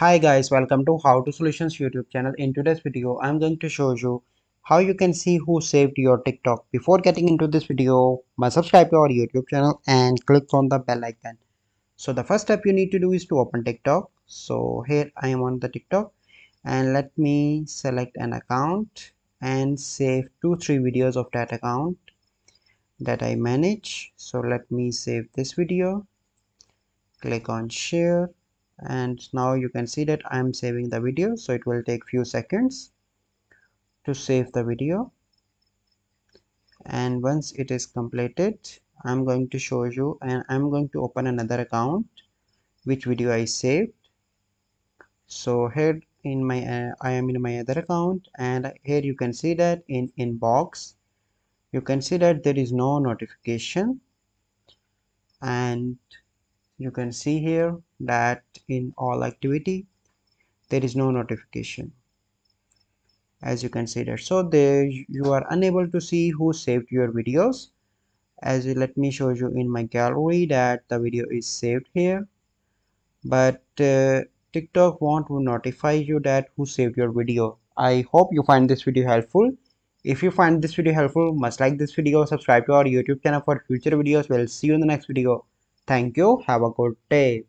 Hi guys, welcome to How to Solutions YouTube channel. In today's video, I'm going to show you how you can see who saved your TikTok. Before getting into this video, must subscribe to our YouTube channel and click on the bell icon. So the first step you need to do is to open TikTok. So here I am on the TikTok and let me select an account and save 2-3 videos of that account that I manage. So let me save this video, click on share, and now you can see that I'm saving the video. So it will take few seconds to save the video, and once it is completed, I'm going to show you, and I'm going to open another account which video I saved. So here in my I am in my other account, and here you can see that in inbox you can see that there is no notification, and you can see here that in all activity there is no notification, as you can see that. So there you are unable to see who saved your videos. Let me show you in my gallery that the video is saved here, but TikTok won't notify you that who saved your video. I hope you find this video helpful. If you find this video helpful, must like this video, subscribe to our YouTube channel for future videos. We'll see you in the next video. Thank you. Have a good day.